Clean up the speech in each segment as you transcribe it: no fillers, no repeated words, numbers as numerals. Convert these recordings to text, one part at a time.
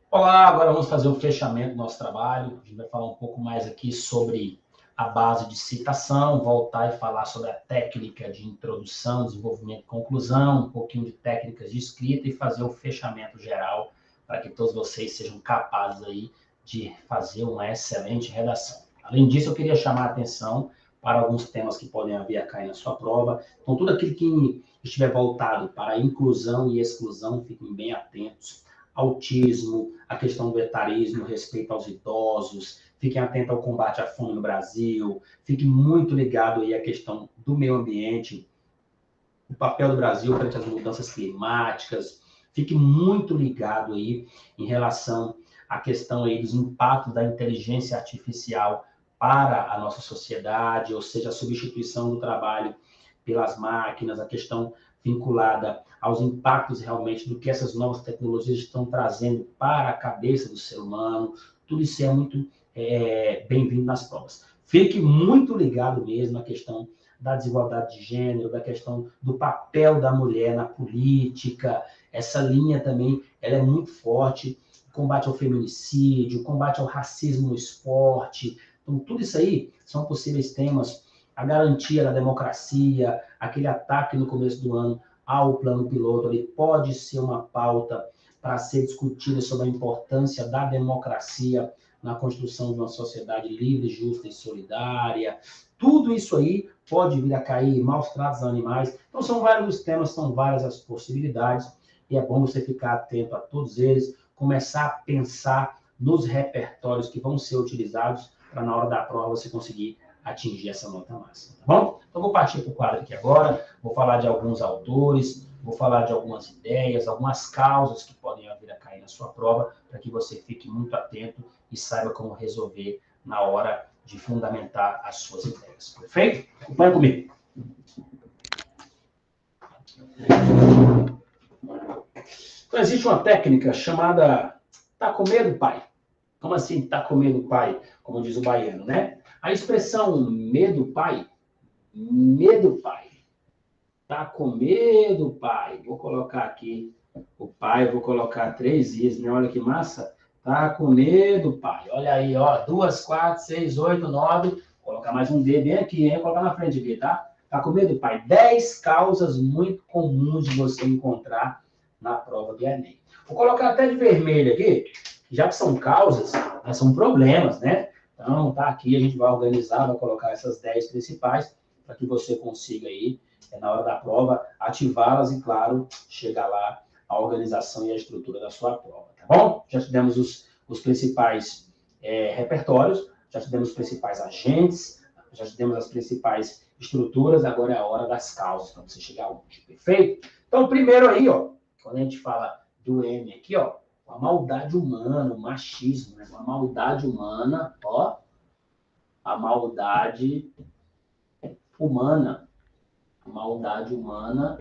Olá, agora vamos fazer o fechamento do nosso trabalho. A gente vai falar um pouco mais aqui sobre a base de citação, voltar e falar sobre a técnica de introdução, desenvolvimento e conclusão, um pouquinho de técnicas de escrita e fazer o fechamento geral para que todos vocês sejam capazes aí de fazer uma excelente redação. Além disso, eu queria chamar a atenção para alguns temas que podem vir a cair na sua prova. Então, tudo aquilo que estiver voltado para inclusão e exclusão, fiquem bem atentos. Autismo, a questão do etarismo, respeito aos idosos, fiquem atentos ao combate à fome no Brasil, fiquem muito ligados aí à questão do meio ambiente, o papel do Brasil frente às mudanças climáticas, fique muito ligado aí em relação à questão aí dos impactos da inteligência artificial para a nossa sociedade, ou seja, a substituição do trabalho pelas máquinas, a questão vinculada aos impactos realmente do que essas novas tecnologias estão trazendo para a cabeça do ser humano. Tudo isso é muito bem-vindo nas provas. Fique muito ligado mesmo à questão da desigualdade de gênero, da questão do papel da mulher na política. Essa linha também ela é muito forte. Combate ao feminicídio, combate ao racismo no esporte. Então, tudo isso aí são possíveis temas. A garantia da democracia, aquele ataque no começo do ano ao plano piloto, ele pode ser uma pauta para ser discutida sobre a importância da democracia na construção de uma sociedade livre, justa e solidária. Tudo isso aí pode vir a cair, maus tratos a animais. Então, são vários os temas, são várias as possibilidades, e é bom você ficar atento a todos eles, começar a pensar nos repertórios que vão ser utilizados para, na hora da prova, você conseguir atingir essa nota máxima, tá bom? Então, vou partir para o quadro aqui agora, vou falar de alguns autores, vou falar de algumas ideias, algumas causas que podem vir a cair na sua prova, para que você fique muito atento e saiba como resolver na hora de fundamentar as suas ideias. Perfeito? Acompanha comigo. Então, existe uma técnica chamada tá com medo, pai? Como assim tá com medo, pai? Como diz o baiano, né? A expressão medo, pai, tá com medo, pai. Vou colocar aqui o pai, vou colocar 3 vezes, né? Olha que massa. Tá com medo, pai. Olha aí, ó. 2, 4, 6, 8, 9. Vou colocar mais um D bem aqui, hein? Vou colocar na frente aqui, tá? Tá com medo, pai? 10 causas muito comuns de você encontrar na prova do Enem. Vou colocar até de vermelho aqui, já que são causas, né, são problemas, né? Então, tá aqui, a gente vai organizar, vai colocar essas 10 principais, para que você consiga aí, na hora da prova, ativá-las e, claro, chegar lá a organização e a estrutura da sua prova, tá bom? Já tivemos os principais repertórios, já tivemos os principais agentes, já tivemos as principais estruturas, agora é a hora das causas, para você chegar longe, perfeito? Então, primeiro aí, ó, quando a gente fala do M aqui, ó, a maldade humana, o machismo, né? A maldade humana, ó, a maldade humana. A maldade humana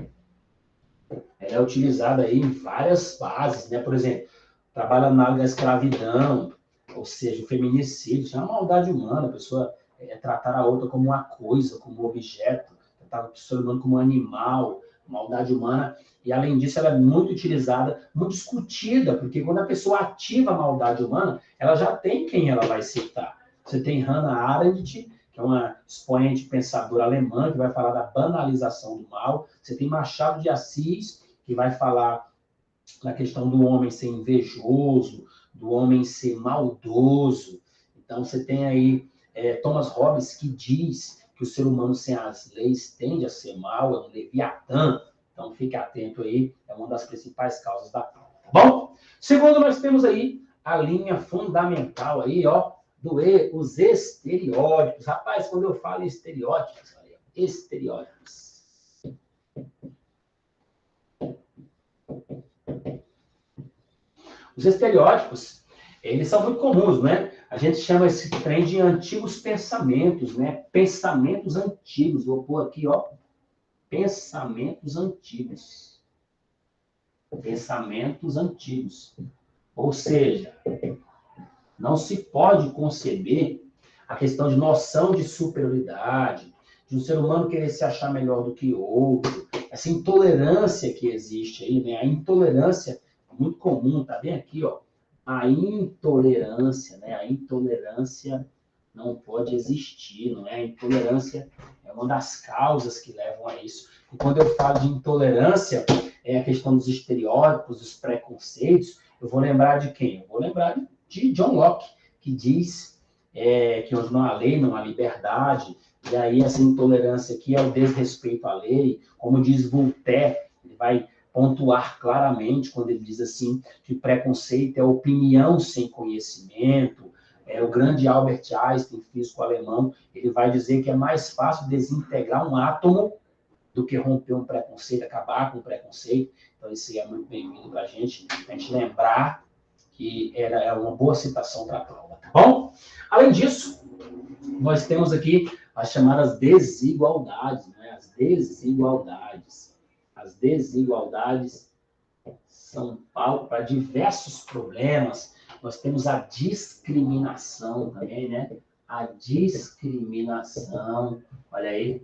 é utilizada aí em várias bases, né? Por exemplo, trabalho análogo à escravidão, ou seja, o feminicídio, isso é uma maldade humana, a pessoa tratar a outra como uma coisa, como um objeto, tratar o ser humano como um animal, maldade humana, e além disso ela é muito utilizada, muito discutida, porque quando a pessoa ativa a maldade humana, ela já tem quem ela vai citar. Você tem Hannah Arendt, que é uma expoente pensadora alemã, que vai falar da banalização do mal. Você tem Machado de Assis, que vai falar na questão do homem ser invejoso, do homem ser maldoso. Então, você tem aí Thomas Hobbes, que diz que o ser humano sem as leis tende a ser mau, é um leviatã. Então, fique atento aí, é uma das principais causas da prova, tá bom? Segundo, nós temos aí a linha fundamental aí, ó, os estereótipos. Rapaz, quando eu falo em estereótipos, olha, estereótipos. Os estereótipos, eles são muito comuns, né? A gente chama esse trem de antigos pensamentos, né? Pensamentos antigos. Vou pôr aqui, ó. Pensamentos antigos. Pensamentos antigos. Ou seja, não se pode conceber a questão de noção de superioridade, de um ser humano querer se achar melhor do que outro, essa intolerância que existe aí, né? A intolerância muito comum, tá bem aqui, ó, a intolerância, né? A intolerância não pode existir, não é? A intolerância é uma das causas que levam a isso. E quando eu falo de intolerância, é a questão dos estereótipos, dos preconceitos, eu vou lembrar de quem? Eu vou lembrar de John Locke, que diz que onde não há lei, não há liberdade, e aí essa intolerância aqui é o desrespeito à lei, como diz Voltaire, ele vai pontuar claramente quando ele diz assim, que preconceito é opinião sem conhecimento. O grande Albert Einstein, físico alemão, ele vai dizer que é mais fácil desintegrar um átomo do que romper um preconceito, acabar com um preconceito. Então, isso é muito bem-vindo para a gente lembrar que é uma boa citação para a prova, tá bom? Além disso, nós temos aqui as chamadas desigualdades, né? As desigualdades. As desigualdades são palco para diversos problemas. Nós temos a discriminação também, né? A discriminação, olha aí,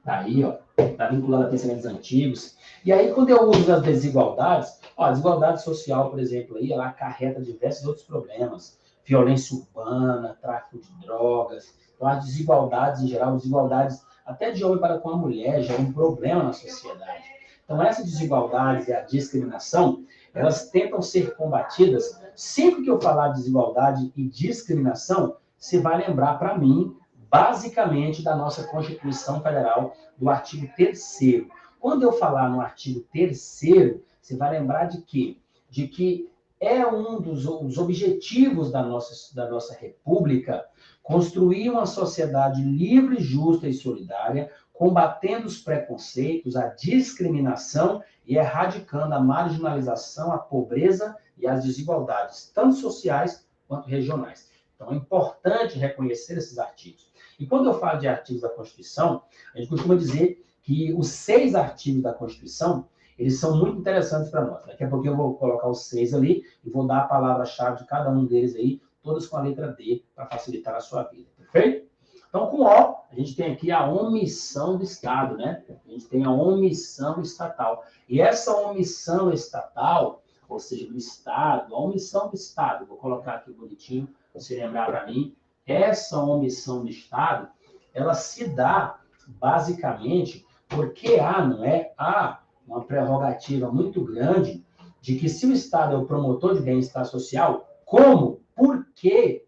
tá aí, ó, tá vinculado a pensamentos antigos. E aí, quando eu uso as desigualdades, ó, a desigualdade social, por exemplo, aí, ela acarreta diversos outros problemas. Violência urbana, tráfico de drogas. Então, as desigualdades, em geral, desigualdades até de homem para com a mulher, já é um problema na sociedade. Então, essas desigualdades e a discriminação, elas tentam ser combatidas. Sempre que eu falar desigualdade e discriminação, você vai lembrar para mim, basicamente, da nossa Constituição Federal, do artigo 3º. Quando eu falar no artigo 3º, você vai lembrar de quê? De que é um dos objetivos da nossa República construir uma sociedade livre, justa e solidária, combatendo os preconceitos, a discriminação e erradicando a marginalização, a pobreza e as desigualdades, tanto sociais quanto regionais. Então, é importante reconhecer esses artigos. E quando eu falo de artigos da Constituição, a gente costuma dizer que os 6 artigos da Constituição, eles são muito interessantes para nós. Daqui a pouco eu vou colocar os 6 ali e vou dar a palavra-chave de cada um deles aí, todos com a letra D, para facilitar a sua vida. Perfeito? Então, com O, a gente tem aqui a omissão do Estado, né? A gente tem a omissão estatal. E essa omissão estatal, ou seja, do Estado, a omissão do Estado, vou colocar aqui bonitinho, para você lembrar para mim, essa omissão do Estado, ela se dá, basicamente, porque há uma prerrogativa muito grande de que se o Estado é o promotor de bem-estar social, como, por que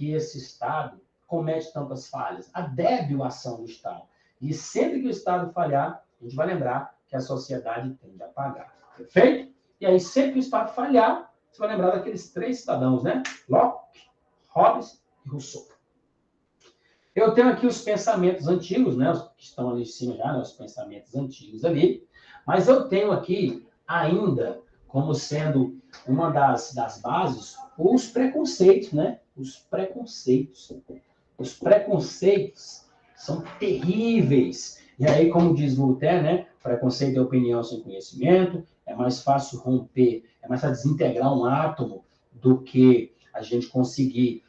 esse Estado comete tantas falhas? A débil ação do Estado. E sempre que o Estado falhar, a gente vai lembrar que a sociedade tende a pagar. Perfeito? E aí, sempre que o Estado falhar, você vai lembrar daqueles 3 cidadãos, né? Locke, Hobbes e Rousseau. Eu tenho aqui os pensamentos antigos, né? Os que estão ali em cima já, né? Os pensamentos antigos ali. Mas eu tenho aqui ainda, como sendo uma das bases, os preconceitos, né? Os preconceitos. Os preconceitos são terríveis. E aí, como diz Voltaire, né? Preconceito é opinião sem conhecimento, é mais fácil romper, é mais fácil desintegrar um átomo do que a gente conseguir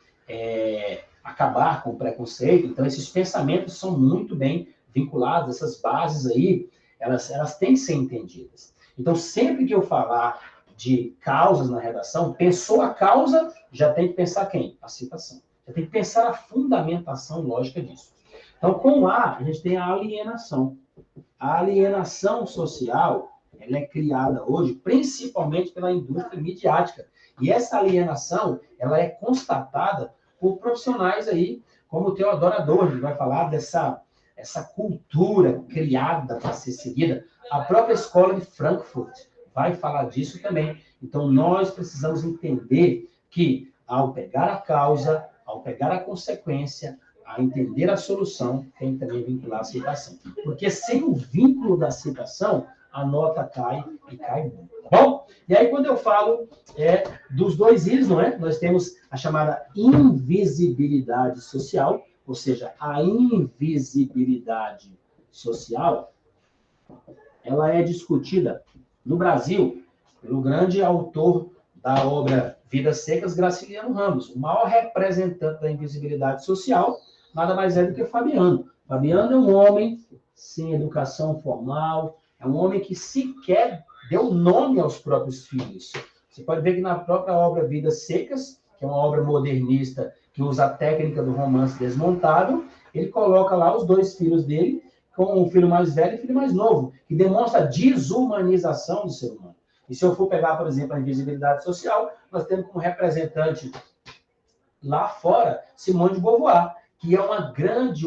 acabar com o preconceito. Então, esses pensamentos são muito bem vinculados, essas bases aí, elas têm que ser entendidas. Então, sempre que eu falar de causas na redação, pensou a causa, já tem que pensar quem? A citação. Já tem que pensar a fundamentação lógica disso. Então, com A gente tem a alienação. A alienação social, ela é criada hoje principalmente pela indústria midiática. E essa alienação, ela é constatada por profissionais aí, como o Theodor Adorno, que vai falar essa cultura criada para ser seguida. A própria escola de Frankfurt vai falar disso também. Então, nós precisamos entender que, ao pegar a causa, ao pegar a consequência, a entender a solução, tem que também vincular a citação. Porque sem o vínculo da citação, a nota cai e cai muito. Tá bom? E aí, quando eu falo dos 2 Is, não é? Nós temos a chamada invisibilidade social, ou seja, a invisibilidade social, ela é discutida no Brasil pelo grande autor da obra Vidas Secas, Graciliano Ramos, o maior representante da invisibilidade social, nada mais é do que Fabiano. Fabiano é um homem sem educação formal, é um homem que sequer deu nome aos próprios filhos. Você pode ver que na própria obra Vidas Secas, que é uma obra modernista que usa a técnica do romance desmontado, ele coloca lá os dois filhos dele, com o filho mais velho e o filho mais novo, que demonstra a desumanização do ser humano. E se eu for pegar, por exemplo, a invisibilidade social, nós temos como representante lá fora Simone de Beauvoir, que é uma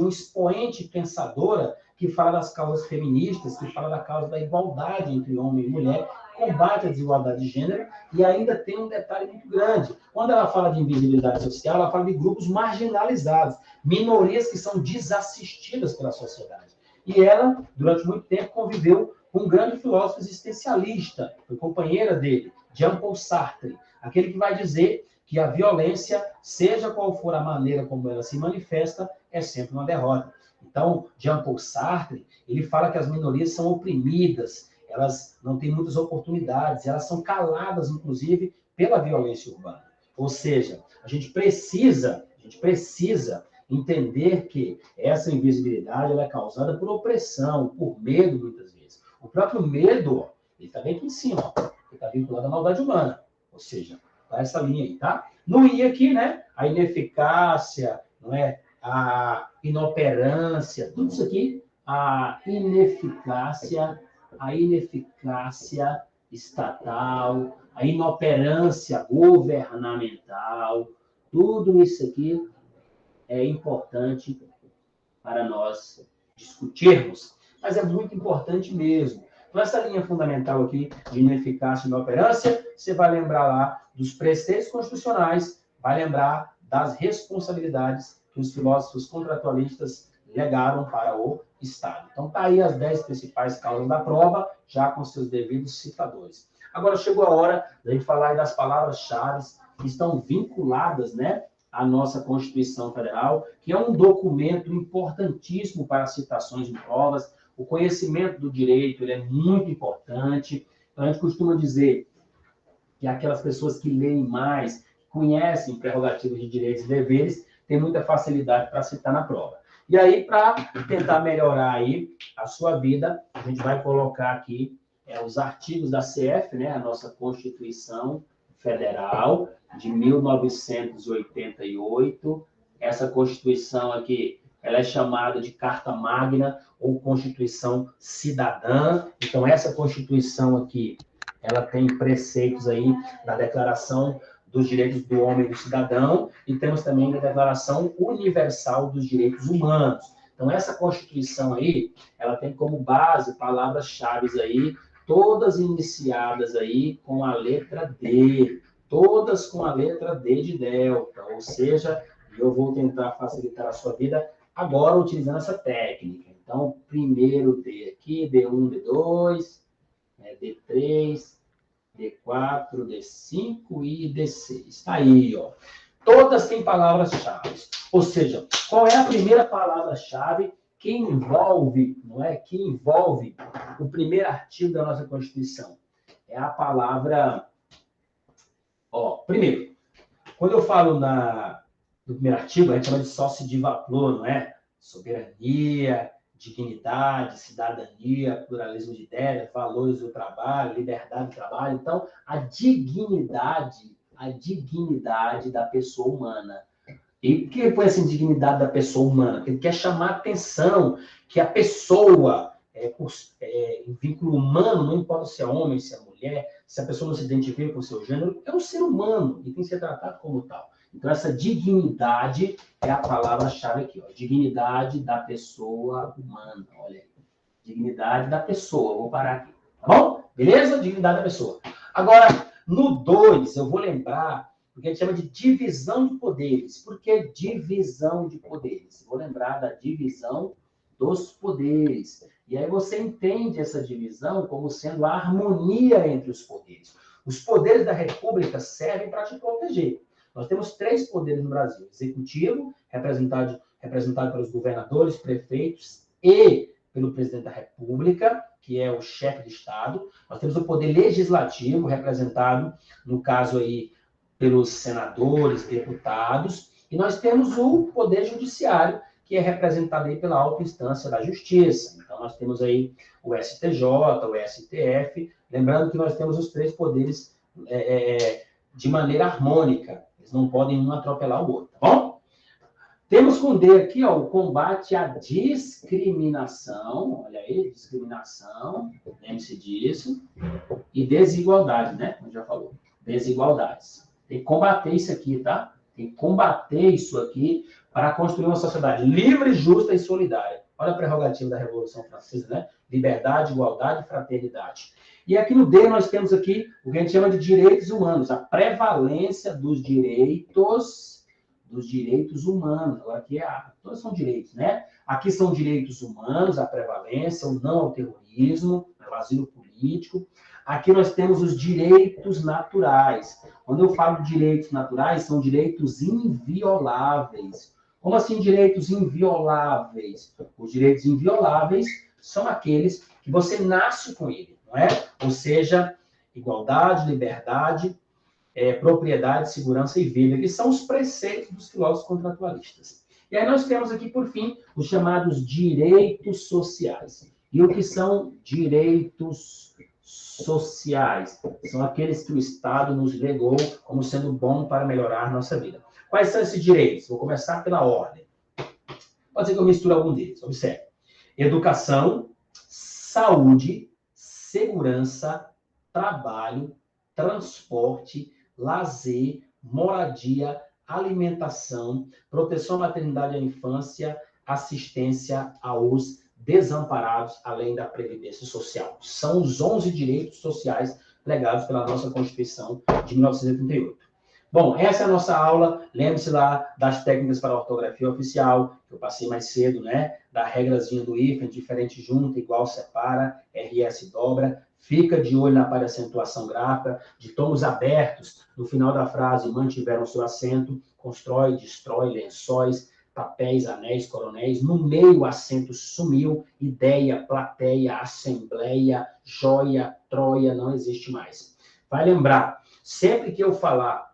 expoente pensadora que fala das causas feministas, que fala da causa da igualdade entre homem e mulher, combate a desigualdade de gênero, e ainda tem um detalhe muito grande. Quando ela fala de invisibilidade social, ela fala de grupos marginalizados, minorias que são desassistidas pela sociedade. E ela, durante muito tempo, conviveu com um grande filósofo existencialista, foi companheira dele, Jean-Paul Sartre, aquele que vai dizer que a violência, seja qual for a maneira como ela se manifesta, é sempre uma derrota. Então, Jean-Paul Sartre, ele fala que as minorias são oprimidas, elas não têm muitas oportunidades, elas são caladas, inclusive, pela violência urbana. Ou seja, a gente precisa entender que essa invisibilidade ela é causada por opressão, por medo, muitas vezes. O próprio medo, ele está bem aqui em cima, ele está vinculado à maldade humana. Ou seja, tá essa linha aí, tá? No I aqui, né? A ineficácia, não é? A inoperância, tudo isso aqui, a ineficácia estatal, a inoperância governamental, tudo isso aqui é importante para nós discutirmos, mas é muito importante mesmo. Então, essa linha fundamental aqui de ineficácia e inoperância, você vai lembrar lá dos preceitos constitucionais, vai lembrar das responsabilidades que os filósofos contratualistas legaram para o Estado. Então, está aí as 10 principais causas da prova, já com seus devidos citadores. Agora, chegou a hora da gente falar das palavras-chave que estão vinculadas, né, à nossa Constituição Federal, que é um documento importantíssimo para citações em provas. O conhecimento do direito ele é muito importante. Então, a gente costuma dizer que aquelas pessoas que leem mais, conhecem prerrogativas de direitos e deveres, têm muita facilidade para citar na prova. E aí, para tentar melhorar aí a sua vida, a gente vai colocar aqui os artigos da CF, né, a nossa Constituição Federal, de 1988. Essa Constituição aqui, ela é chamada de Carta Magna ou Constituição Cidadã. Então, essa Constituição aqui, ela tem preceitos aí da Declaração dos Direitos do Homem e do Cidadão, e temos também a Declaração Universal dos Direitos Humanos. Então, essa Constituição aí, ela tem como base palavras-chave aí, todas iniciadas aí com a letra D, todas com a letra D de delta, ou seja, eu vou tentar facilitar a sua vida agora utilizando essa técnica. Então, primeiro D aqui, D1, D2, D3, D4, D5 e D6. Está aí, ó. Todas têm palavras-chave. Ou seja, qual é a primeira palavra-chave que envolve, não é? Que envolve o primeiro artigo da nossa Constituição? É a palavra... Ó, primeiro, quando eu falo do primeiro artigo, a gente chama de sócio de vapor, não é? Soberania, dignidade, cidadania, pluralismo de ideias, valores do trabalho, liberdade do trabalho. Então, a dignidade da pessoa humana. E por que foi assim, dignidade da pessoa humana? Porque ele quer chamar a atenção que a pessoa, em vínculo humano, não importa se é homem, se é mulher, se a pessoa não se identifica com o seu gênero, é um ser humano e tem que ser tratado como tal. Então, essa dignidade é a palavra-chave aqui, ó. Dignidade da pessoa humana. Olha aí. Dignidade da pessoa. Vou parar aqui. Tá bom? Beleza? Dignidade da pessoa. Agora, no 2, eu vou lembrar, porque a gente chama de divisão de poderes. Por que divisão de poderes? Vou lembrar da divisão dos poderes. E aí você entende essa divisão como sendo a harmonia entre os poderes. Os poderes da República servem para te proteger. Nós temos 3 poderes no Brasil. Executivo, representado pelos governadores, prefeitos e pelo presidente da República, que é o chefe de Estado. Nós temos o poder legislativo, representado, no caso aí, pelos senadores, deputados. E nós temos o poder judiciário, que é representada aí pela alta instância da justiça. Então, nós temos aí o STJ, o STF, lembrando que nós temos os três poderes de maneira harmônica, eles não podem um atropelar o outro, tá bom? Temos com D aqui, ó, o combate à discriminação, olha aí, discriminação, lembre-se disso, e desigualdade, né, como já falou, desigualdades. Tem que combater isso aqui, tá? Tem que combater isso aqui para construir uma sociedade livre, justa e solidária. Olha a prerrogativa da Revolução Francesa, né? Liberdade, igualdade e fraternidade. E aqui no D nós temos aqui o que a gente chama de direitos humanos, a prevalência dos direitos humanos. Agora aqui todos são direitos, né? Aqui são direitos humanos, a prevalência, o não ao terrorismo, o asilo político. Aqui nós temos os direitos naturais. Quando eu falo de direitos naturais, são direitos invioláveis. Como assim direitos invioláveis? Os direitos invioláveis são aqueles que você nasce com ele, não é? Ou seja, igualdade, liberdade, propriedade, segurança e vida, que são os preceitos dos filósofos contratualistas. E aí nós temos aqui, por fim, os chamados direitos sociais. E o que são direitos sociais? São aqueles que o Estado nos legou como sendo bom para melhorar a nossa vida. Quais são esses direitos? Vou começar pela ordem. Pode ser que eu misture algum deles. Observe. Educação, saúde, segurança, trabalho, transporte, lazer, moradia, alimentação, proteção à maternidade e à infância, assistência aos desamparados, além da previdência social. São os 11 direitos sociais legados pela nossa Constituição de 1988. Bom, essa é a nossa aula. Lembre-se lá das técnicas para a ortografia oficial, que eu passei mais cedo, né? Da regrazinha do hífen, diferente junta, igual separa, RS dobra. Fica de olho na parte de acentuação gráfica, de tomos abertos, no final da frase, mantiveram seu acento, constrói, destrói, lençóis, papéis, anéis, coronéis, no meio o acento sumiu, ideia, plateia, assembleia, joia, Troia, não existe mais. Vai lembrar, sempre que eu falar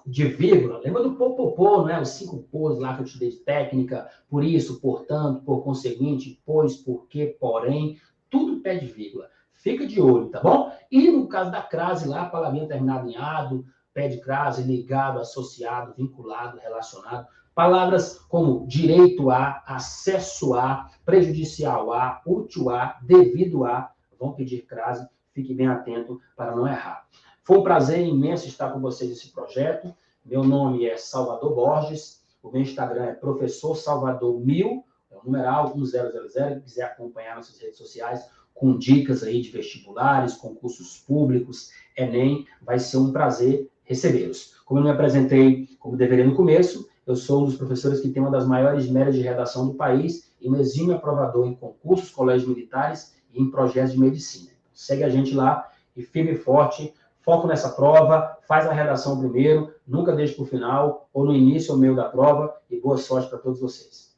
de vírgula, lembra do popopô, né? Os 5 pôs lá que eu te dei de técnica, por isso, portanto, por conseguinte, pois, porque, porém, tudo pede vírgula. Fica de olho, tá bom? E no caso da crase lá, a palavrinha terminada em ado, pede crase, ligado, associado, vinculado, relacionado. Palavras como direito a, acesso a, prejudicial a, útil a, devido a, vão pedir crase. Fique bem atento para não errar. Foi um prazer imenso estar com vocês nesse projeto. Meu nome é Salvador Borges. O meu Instagram é Professor Salvador 1000, é o numeral 1000. Quem quiser acompanhar nossas redes sociais com dicas aí de vestibulares, concursos públicos, Enem, vai ser um prazer recebê-los. Como eu me apresentei como deveria no começo, eu sou um dos professores que tem uma das maiores médias de redação do país e um exímio aprovador em concursos, colégios militares e em projetos de medicina. Segue a gente lá e firme e forte, foco nessa prova, faz a redação primeiro, nunca deixe para o final, ou no início ou meio da prova, e boa sorte para todos vocês.